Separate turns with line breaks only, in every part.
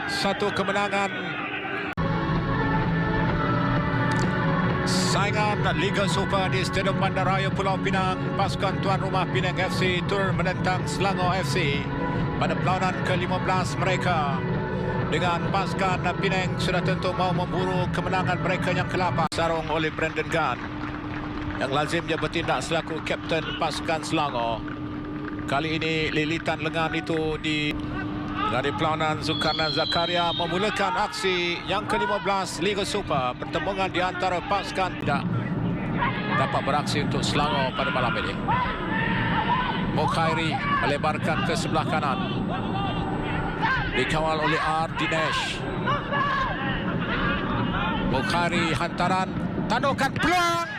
satu kemenangan saingan Liga Super di Stadium Bandaraya Pulau Pinang. Pasukan tuan rumah Penang FC turun menentang Selangor FC pada perlawanan ke-15 mereka. Dengan pasukan Penang sudah tentu mau memburu kemenangan mereka yang ke-8. Sarung oleh Brandon Gunn yang lazimnya bertindak selaku kapten pasukan Selangor. Kali ini lilitan lengan itu dari perlawanan Zulkarnain Zakaria memulakan aksi yang ke-15 Liga Super. Pertembungan di antara pasukan tidak dapat beraksi untuk Selangor pada malam ini. Mokhairi melebarkan ke sebelah kanan, dikawal oleh R. Dinesh. Mokhairi hantaran, tandukan peluang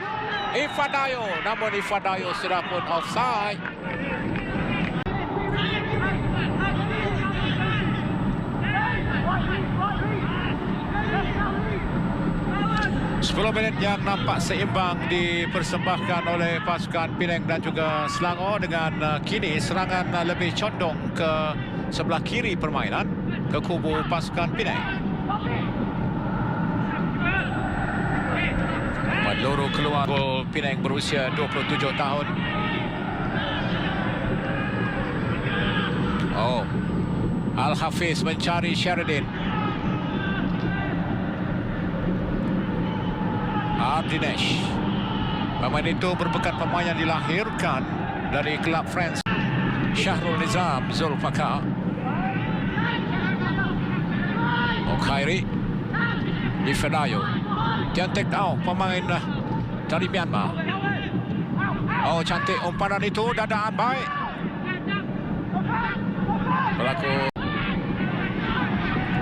Ifadayo, namun Ifadayo sudah pun offside. 10 minit yang nampak seimbang dipersembahkan oleh pasukan Penang dan juga Selangor, dengan kini serangan lebih condong ke sebelah kiri permainan, ke kubu pasukan Penang. Peluru keluar, gol Penang berusia 27 tahun. Oh, Al-Hafiz mencari Sheridan. Dinesh. Pemain itu merupakan pemain yang dilahirkan dari kelab France. Syahrul Nizam Zulfakar. Mokhairi. Ifadayo. Cantik pemain dari Myanmar. Oh, cantik umpanan itu, dadaan baik. Pelaku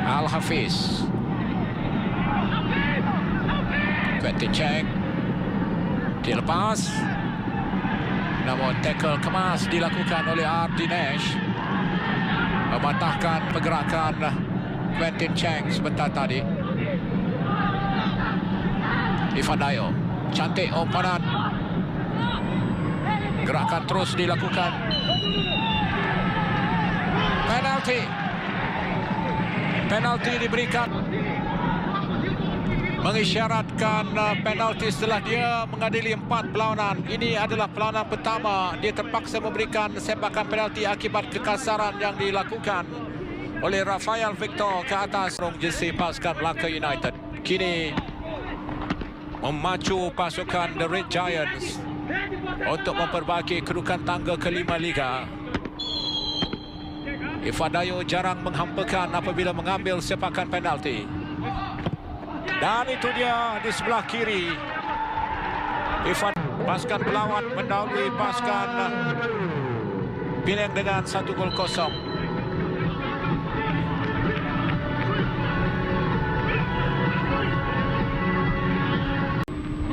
Al-Hafiz. Quentin Cheng dilepas, namun tackle kemas dilakukan oleh R. Dinesh, mematahkan pergerakan Quentin Cheng sebentar tadi. Ifadayo, cantik umpanan, gerakan terus dilakukan. Penalti diberikan, mengisyaratkan penalti setelah dia mengadili 4 perlawanan. Ini adalah perlawanan pertama dia terpaksa memberikan sepakan penalti akibat kekasaran yang dilakukan oleh Rafael Victor ke atas jersey pasukan Melaka United. Kini memacu pasukan The Red Giants untuk memperbaiki kedudukan tangga ke-5 Liga. Ifadayo jarang menghampakan apabila mengambil sepakan penalti. Dan itu dia di sebelah kiri. Pasukan pelawat mendahului pasukan Penang dengan 1-0.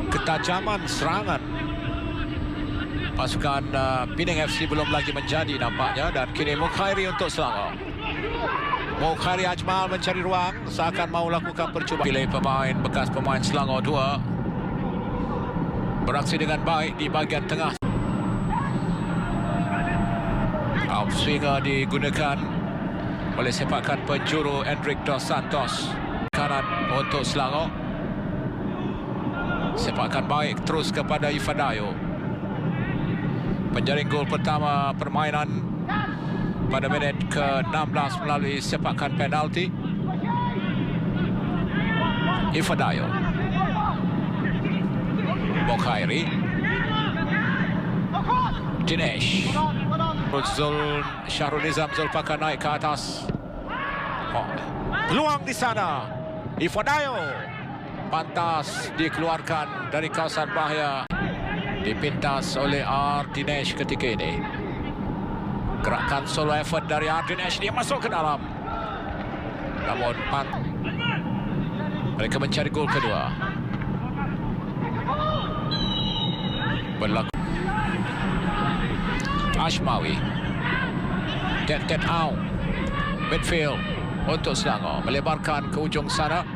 Ketajaman serangan pasukan Penang FC belum lagi menjadi nampaknya, dan kini Mokhairi untuk Selangor. Mokhairi Ajmal mencari ruang, seakan mau lakukan percubaan. Pilih pemain bekas pemain Selangor 2 beraksi dengan baik di bahagian tengah. Outswinger digunakan oleh sepakan penjuru Hendrik Dos Santos. Kanan untuk Selangor. Sepakan baik terus kepada Ifadayo. Penjaring gol pertama permainan pada minit ke-16 melalui sepakan penalti. Ifadayo. Mokhairi. Dinesh. Syahrul Nizam Zulfakar naik ke atas. Peluang di sana. Ifadayo. Pantas dikeluarkan dari kawasan bahaya. Dipintas oleh R. Dinesh ketika ini. Gerakan solo effort dari R. Dinesh, dia masuk ke dalam. Namun mereka mencari gol kedua. Berlaku Ashmawi. Tet out. Midfield untuk Selangor. Melebarkan ke ujung sana.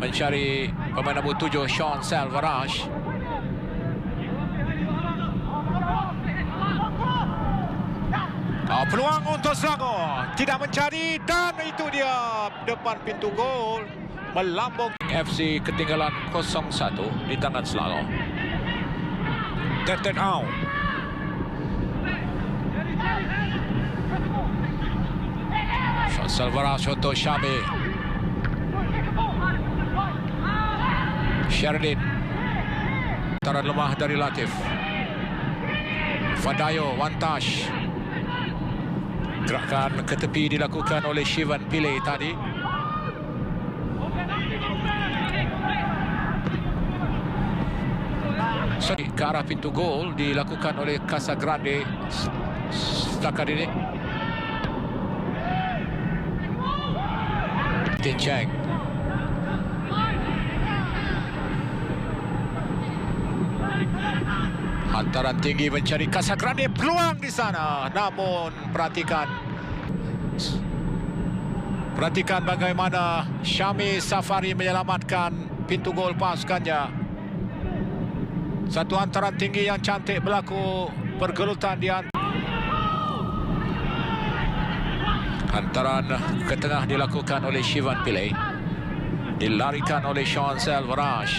Mencari pemain nombor 7 Sean Salvaraj. Peluang untuk Selangor tidak mencari, dan itu dia depan pintu gol melambung. FC ketinggalan 0-1 di tangan Selangor. Teten Au. Salvaras untuk Syami. Sheridan. Taran lemah dari Latif. Fadayo, one touch. Gerakan ke tepi dilakukan oleh Shivan Pillay tadi. Ke arah pintu gol dilakukan oleh Casagrande setakat ini. Tin Cheng. Hantaran tinggi mencari Casagrande, peluang di sana. Namun perhatikan bagaimana Syami Safari menyelamatkan pintu gol pasukannya. Satu hantaran tinggi yang cantik berlaku pergelutan di hantaran ke tengah dilakukan oleh Shivan Pillay. Dilarikan oleh Sean Selvaraj.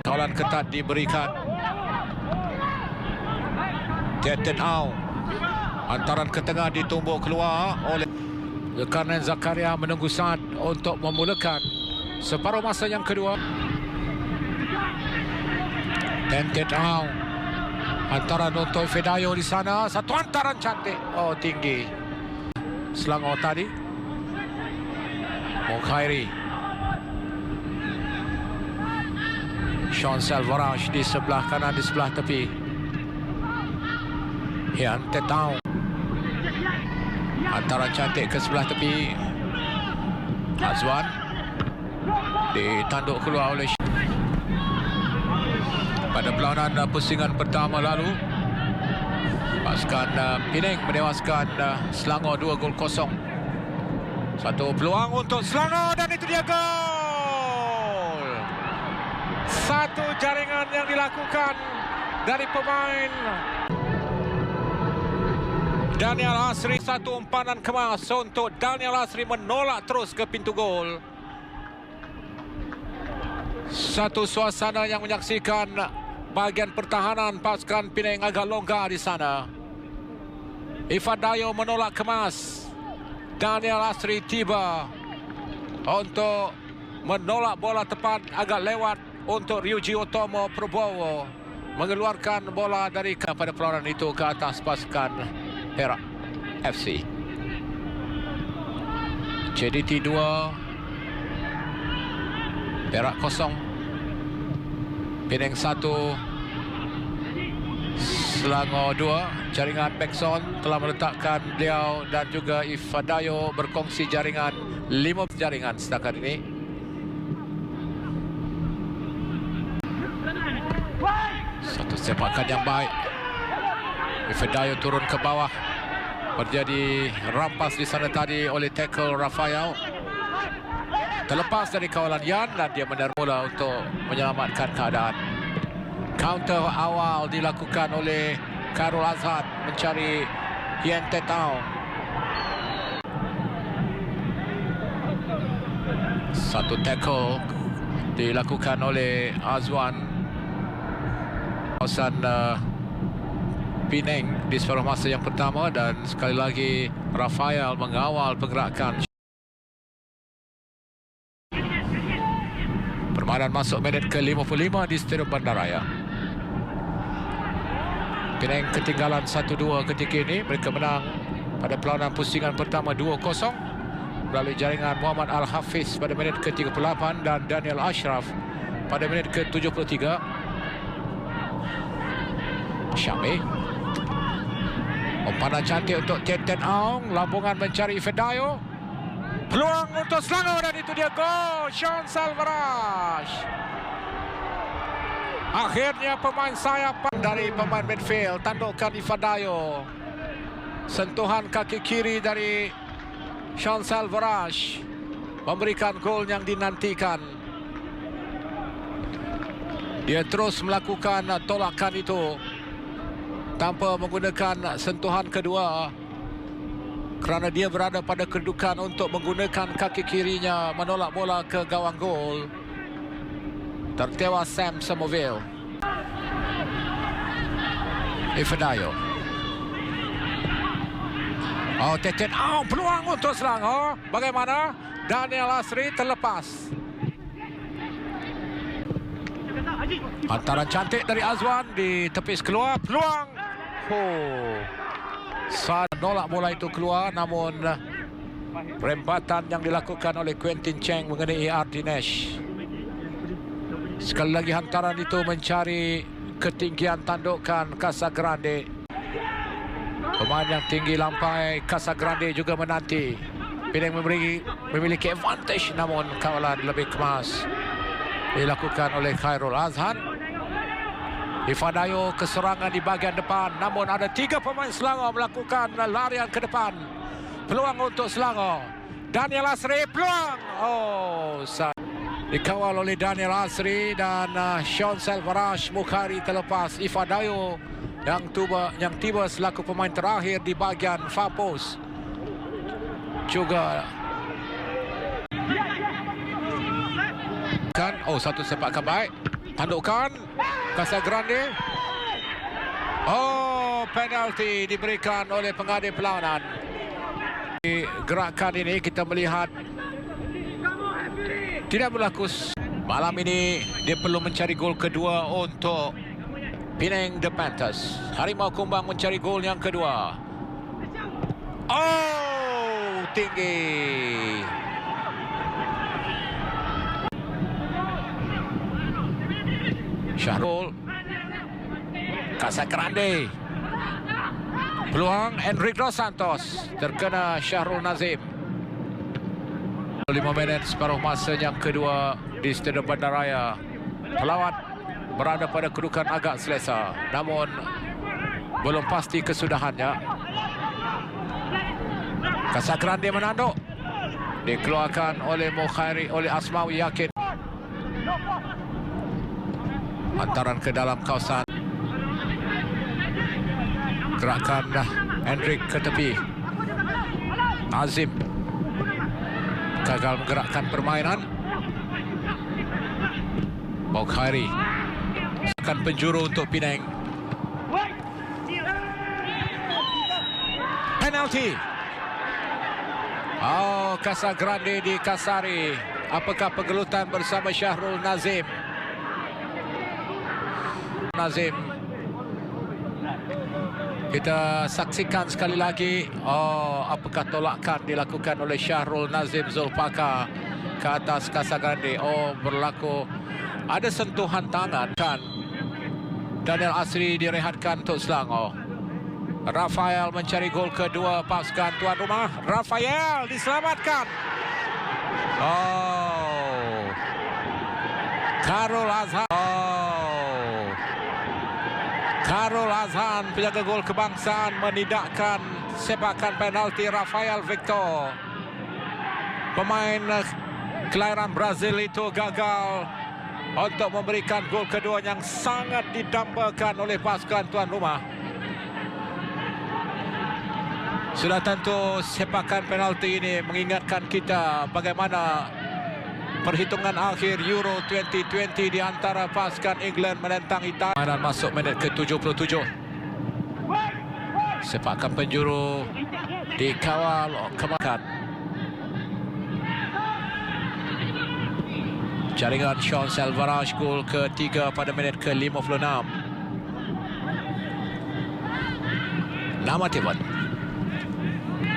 Kawalan ketat diberikan. Teten Au. Hantaran ke tengah ditumbuk keluar oleh Zulkarnain Zakaria, menunggu saat untuk memulakan separuh masa yang kedua. Teten Au. Hantaran untuk Fedayo di sana. Satu hantaran cantik. Oh, tinggi. Selangor tadi. Mokhairi. Sean Selvaraj di sebelah kanan, di sebelah tepi. Hian Tetau. Hantaran cantik ke sebelah tepi. Azwan. Ditanduk keluar oleh pada perlawanan pusingan pertama lalu. Pasukan Penang menewaskan Selangor 2-0. Satu peluang untuk Selangor, dan itu dia gol. Satu jaringan yang dilakukan dari pemain Daniel Asri. Satu umpanan kemas untuk Daniel Asri menolak terus ke pintu gol. Satu suasana yang menyaksikan bahagian pertahanan pasukan Penang agak longgar di sana. Ifadayo menolak kemas. Daniel Asri tiba untuk menolak bola tepat agak lewat untuk Ryuji Otomo Prabowo mengeluarkan bola dari pada perlawanan itu ke atas pasukan Perak FC. JDT 2, Perak 0. Penang 1, Selangor 2. Jaringan Pekson telah meletakkan beliau dan juga Ifadayo berkongsi jaringan 5 jaringan setakat ini. Satu sepakan yang baik. Ifadayo turun ke bawah. Terjadi rampas di sana tadi oleh tackle Rafael. Terlepas dari kawalan Yan dan dia menerima bola untuk menyelamatkan keadaan. Counter awal dilakukan oleh Khairul Azhar mencari Hien Tetau. Satu tackle dilakukan oleh Azwan. Kawasan Penang di separuh masa yang pertama, dan sekali lagi Rafael mengawal pergerakan. Permainan masuk minit ke-55 di Stadium Bandaraya. Penang ketinggalan 1-2 ketika ini. Mereka menang pada perlawanan pusingan pertama 2-0 melalui jaringan Muhammad Al-Hafiz pada minit ke-38 dan Daniel Ashraf pada minit ke-73. Syami. Umpanan cantik untuk Teten Aung. Lambungan mencari Fedayo. Peluang untuk Selangor, dan itu dia gol. Sean Selvaraj. Akhirnya pemain sayap dari pemain midfield. Tandukan Ifadayo. Sentuhan kaki kiri dari Sean Selvaraj memberikan gol yang dinantikan. Dia terus melakukan tolakan itu tanpa menggunakan sentuhan kedua kerana dia berada pada kedudukan untuk menggunakan kaki kirinya menolak bola ke gawang gol. Tertewas Sam Somerville. Ifedayo. Oh, Teten. Oh, peluang untuk Selangor. Bagaimana? Daniel Asri terlepas. Hantaran cantik dari Azwan ditepis keluar. Peluang. Oh. Nolak bola itu keluar, namun perempatan yang dilakukan oleh Quentin Cheng mengenai Ardinesh. Sekali lagi hantaran itu mencari ketinggian tandukan Casagrande. Pemain yang tinggi lampai Casagrande juga menanti. Penang memiliki advantage, namun kawalan lebih kemas dilakukan oleh Khairul Azhan. Ifedayo keserangan di bahagian depan, namun ada 3 pemain Selangor melakukan larian ke depan. Peluang untuk Selangor. Daniel Asri, peluang. Oh, dikawal oleh Daniel Asri dan Sean Selvaraj. Mukhari terlepas. Ifedayo yang tiba selaku pemain terakhir di bahagian far post. Juga kan, oh, satu sepakan baik. Tandukan Casagrande. Oh, penalti diberikan oleh pengadil perlawanan. Di gerakan ini kita melihat tidak berlaku. Malam ini dia perlu mencari gol kedua untuk Penang The Panthers. Harimau Kumbang mencari gol yang kedua. Oh, tinggi. Syahrul. Casagrande. Peluang Enric Dos Santos. Terkena Syahrul Nazim. 5 minit separuh masa yang kedua di Stadium Bandaraya. Pelawat berada pada kedudukan agak selesa, namun belum pasti kesudahannya. Casagrande menanduk. Dikeluarkan oleh Mukhari, oleh Asmawi Yakin. Hantaran ke dalam kawasan. Gerakan Hendrik ke tepi. Azim gagal menggerakkan permainan. Mukhari akan penjuru untuk Penang. Penalti. Oh, Casagrande dikasari. Apakah pengelutan bersama Syahrul Nazim? Kita saksikan sekali lagi. Oh, apakah tolakan dilakukan oleh Syahrul Nazim Zulfaqar ke atas Casagrande? Oh, berlaku ada sentuhan tangan kan. Daniel Asri direhatkan untuk Selangor. Rafael mencari gol kedua pasukan tuan rumah. Rafael diselamatkan. Oh, Khairul Azhan. Khairul Azhan, penjaga gol kebangsaan, menidakkan sepakan penalti Rafael Victor. Pemain kelahiran Brazil itu gagal untuk memberikan gol kedua yang sangat didambakan oleh pasukan tuan rumah. Sudah tentu sepakan penalti ini mengingatkan kita bagaimana perhitungan akhir Euro 2020 di antara pasukan England menentang Italia. Dan masuk minit ke-77. Sepakan penjuru dikawal kemakan. Jaringan Sean Selvaraj, gol ketiga pada minit ke-56. Nama Tiban.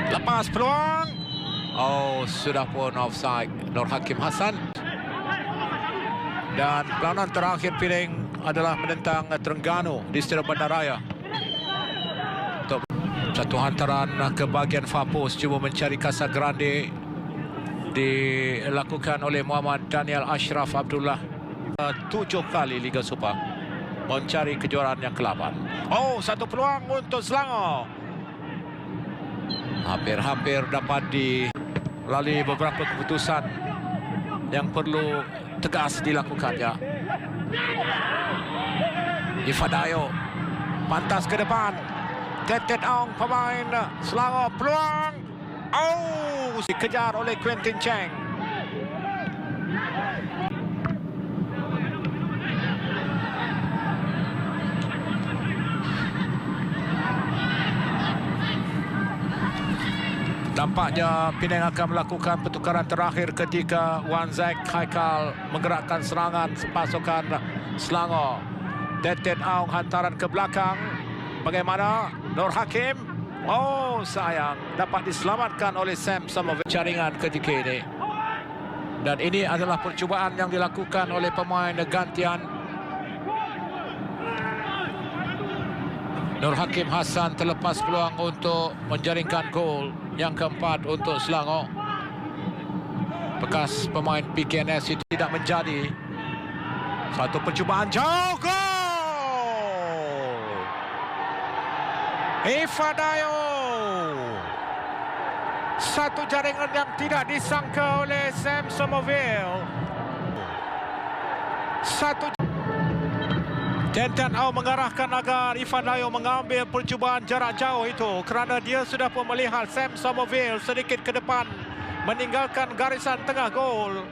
Lepas peluang. Oh, sudah pun offside Nur Hakim Hassan. Dan perlawanan terakhir Penang adalah menentang Terengganu di Stadium Bandaraya. Untuk satu hantaran ke bahagian far post, cuba mencari Casagrande, dilakukan oleh Muhammad Daniel Ashraf Abdullah. 7 kali Liga Super, mencari kejuaraan yang ke-8. Oh, satu peluang untuk Selangor. Hampir-hampir dapat melalui beberapa keputusan yang perlu tegas dilakukannya. Ifedayo Pantas ke depan. Tet Ong pemain Selangor, peluang. Oh, dikejar oleh Quentin Cheng. Nampaknya Penang akan melakukan pertukaran terakhir ketika Wan Zack Haikal menggerakkan serangan pasukan Selangor. Tet Ong hantaran ke belakang. Bagaimana Nur Hakim? Oh, sayang, dapat diselamatkan oleh Sam Somerville. Jaringan ketika ini. Dan ini adalah percubaan yang dilakukan oleh pemain gantian. Nur Hakim Hassan terlepas peluang untuk menjaringkan gol yang keempat untuk Selangor. Bekas pemain PKNS itu tidak menjadi. Satu percubaan jauh, gol! Ifadayo. Satu jaringan yang tidak disangka oleh Sam Somerville. Tet Ong mengarahkan agar Ifadayo mengambil percubaan jarak jauh itu kerana dia sudah pun melihat Sam Somerville sedikit ke depan meninggalkan garisan tengah gol.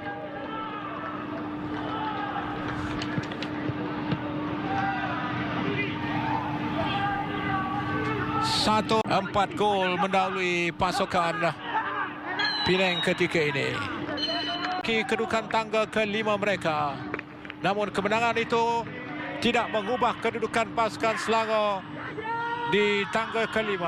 Empat gol mendahului pasukan Penang ketika ini. Kedudukan tangga ke-5 mereka. Namun kemenangan itu tidak mengubah kedudukan pasukan Selangor di tangga ke-5.